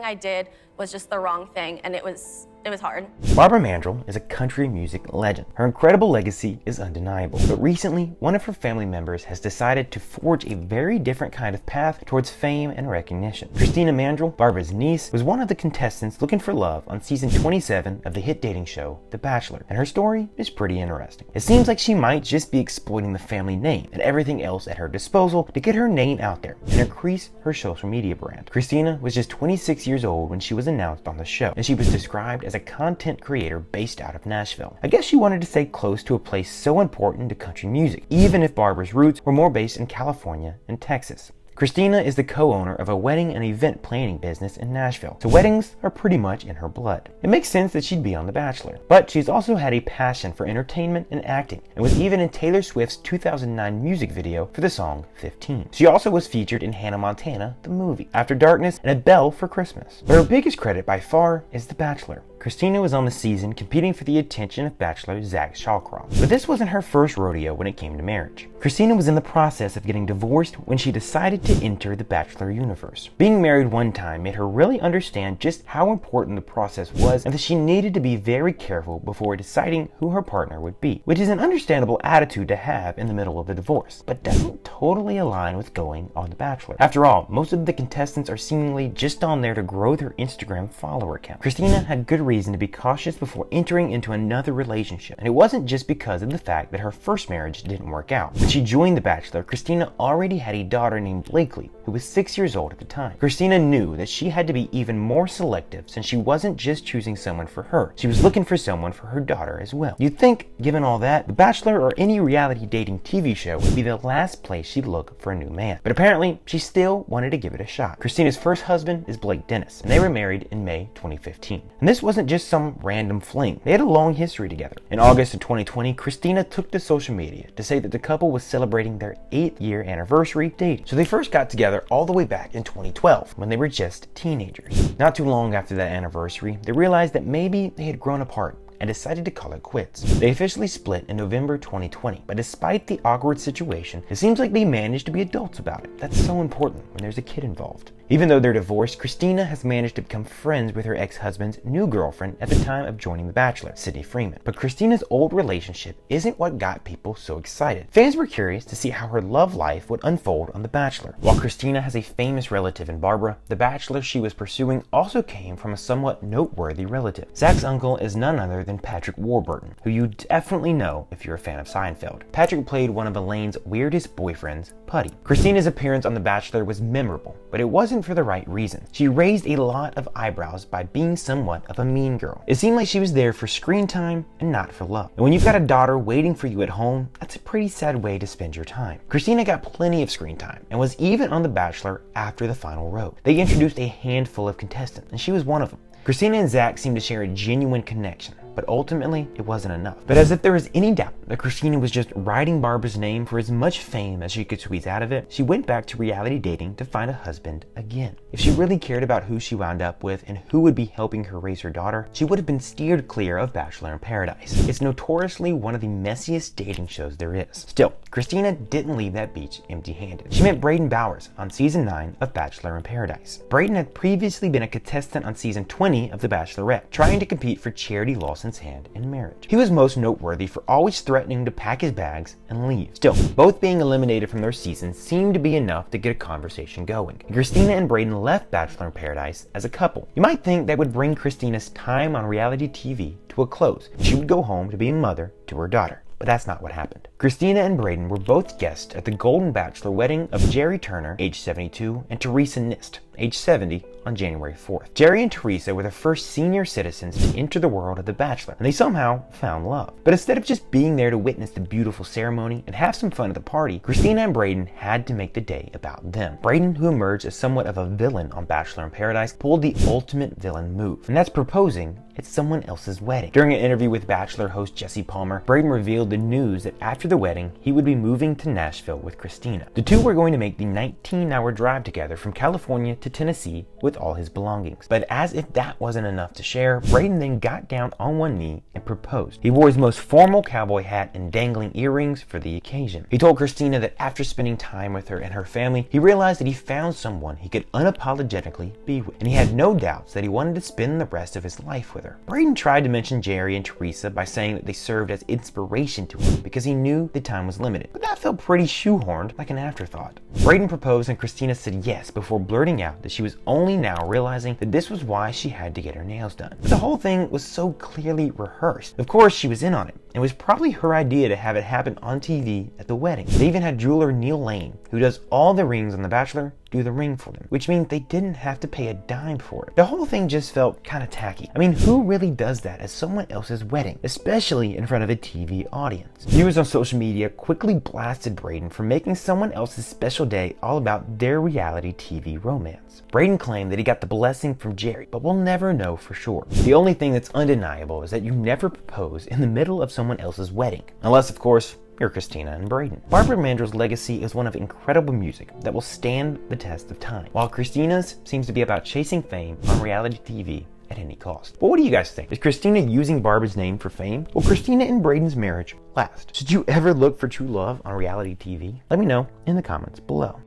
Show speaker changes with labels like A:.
A: everything I did was just the wrong thing, and it was hard.
B: Barbara Mandrell is a country music legend. Her incredible legacy is undeniable. But recently, one of her family members has decided to forge a very different kind of path towards fame and recognition. Christina Mandrell, Barbara's niece, was one of the contestants looking for love on season 27 of the hit dating show, The Bachelor. And her story is pretty interesting. It seems like she might just be exploiting the family name and everything else at her disposal to get her name out there and increase her social media brand. Christina was just 26 years old when she was announced on the show, and she was described as a content creator based out of Nashville. I guess she wanted to stay close to a place so important to country music, even if Barbara's roots were more based in California and Texas. Christina is the co-owner of a wedding and event planning business in Nashville, so weddings are pretty much in her blood. It makes sense that she'd be on The Bachelor, but she's also had a passion for entertainment and acting, and was even in Taylor Swift's 2009 music video for the song 15. She also was featured in Hannah Montana, the movie, After Darkness, and A Bell for Christmas. But her biggest credit by far is The Bachelor. Christina was on the season competing for the attention of Bachelor Zach Shawcross, but this wasn't her first rodeo when it came to marriage. Christina was in the process of getting divorced when she decided to enter the Bachelor universe. Being married one time made her really understand just how important the process was, and that she needed to be very careful before deciding who her partner would be, which is an understandable attitude to have in the middle of the divorce, but doesn't totally align with going on The Bachelor. After all, most of the contestants are seemingly just on there to grow their Instagram follower count. Christina had good reason to be cautious before entering into another relationship, and it wasn't just because of the fact that her first marriage didn't work out. When she joined The Bachelor, Christina already had a daughter named Blakely, who was 6 years old at the time. Christina knew that she had to be even more selective, since she wasn't just choosing someone for her, she was looking for someone for her daughter as well. You'd think, given all that, The Bachelor or any reality dating TV show would be the last place she'd look for a new man. But apparently, she still wanted to give it a shot. Christina's first husband is Blake Dennis, and they were married in May 2015. And this wasn't just some random fling. They had a long history together. In August of 2020, Christina took to social media to say that the couple was celebrating their 8th-year anniversary dating. So they first got together all the way back in 2012, when they were just teenagers. Not too long after that anniversary, they realized that maybe they had grown apart and decided to call it quits. They officially split in November 2020, but despite the awkward situation, it seems like they managed to be adults about it. That's so important when there's a kid involved. Even though they're divorced, Christina has managed to become friends with her ex-husband's new girlfriend at the time of joining The Bachelor, Sydney Freeman. But Christina's old relationship isn't what got people so excited. Fans were curious to see how her love life would unfold on The Bachelor. While Christina has a famous relative in Barbara, the bachelor she was pursuing also came from a somewhat noteworthy relative. Zach's uncle is none other than Patrick Warburton, who you definitely know if you're a fan of Seinfeld. Patrick played one of Elaine's weirdest boyfriends, Putty. Christina's appearance on The Bachelor was memorable, but it wasn't for the right reason. She raised a lot of eyebrows by being somewhat of a mean girl. It seemed like she was there for screen time and not for love. And when you've got a daughter waiting for you at home, that's a pretty sad way to spend your time. Christina got plenty of screen time and was even on The Bachelor after the final road. They introduced a handful of contestants, and she was one of them. Christina and Zach seemed to share a genuine connection, but ultimately it wasn't enough. But as if there was any doubt that Christina was just writing Barbara's name for as much fame as she could squeeze out of it, she went back to reality dating to find a husband again. If she really cared about who she wound up with and who would be helping her raise her daughter, she would have been steered clear of Bachelor in Paradise. It's notoriously one of the messiest dating shows there is. Still, Christina didn't leave that beach empty-handed. She met Braden Bowers on season 9 of Bachelor in Paradise. Braden had previously been a contestant on season 20 of The Bachelorette, trying to compete for Charity Lawson's hand in marriage. He was most noteworthy for always threatening to pack his bags and leave. Still, both being eliminated from their season seemed to be enough to get a conversation going. Christina and Braden left Bachelor in Paradise as a couple. You might think that would bring Christina's time on reality TV to a close. She would go home to be a mother to her daughter. But that's not what happened. Christina and Braden were both guests at the Golden Bachelor wedding of Jerry Turner, age 72, and Teresa Nist, age 70, on January 4th. Jerry and Teresa were the first senior citizens to enter the world of The Bachelor, and they somehow found love. But instead of just being there to witness the beautiful ceremony and have some fun at the party, Christina and Braden had to make the day about them. Braden, who emerged as somewhat of a villain on Bachelor in Paradise, pulled the ultimate villain move, and that's proposing at someone else's wedding. During an interview with Bachelor host Jesse Palmer, Braden revealed the news that after the wedding, he would be moving to Nashville with Christina. The two were going to make the 19-hour drive together from California to Tennessee with all his belongings. But as if that wasn't enough to share, Braden then got down on one knee and proposed. He wore his most formal cowboy hat and dangling earrings for the occasion. He told Christina that after spending time with her and her family, he realized that he found someone he could unapologetically be with, and he had no doubts that he wanted to spend the rest of his life with her. Braden tried to mention Jerry and Teresa by saying that they served as inspiration to him because he knew the time was limited, but that felt pretty shoehorned, like an afterthought. Braden proposed and Christina said yes before blurting out that she was only now realizing that this was why she had to get her nails done. But the whole thing was so clearly rehearsed. Of course she was in on it. It was probably her idea to have it happen on TV at the wedding. They even had jeweler Neil Lane, who does all the rings on The Bachelor, do the ring for them, which means they didn't have to pay a dime for it. The whole thing just felt kind of tacky. I mean, who really does that at someone else's wedding, especially in front of a TV audience? Viewers on social media quickly blasted Braden for making someone else's special day all about their reality TV romance. Braden claimed that he got the blessing from Jerry, but we'll never know for sure. The only thing that's undeniable is that you never propose in the middle of someone else's wedding, unless of course you're Christina and Braden. Barbara Mandrell's legacy is one of incredible music that will stand the test of time, while Christina's seems to be about chasing fame on reality TV at any cost. But what do you guys think? Is Christina using Barbara's name for fame? Will Christina and Braden's marriage last? Should you ever look for true love on reality TV? Let me know in the comments below.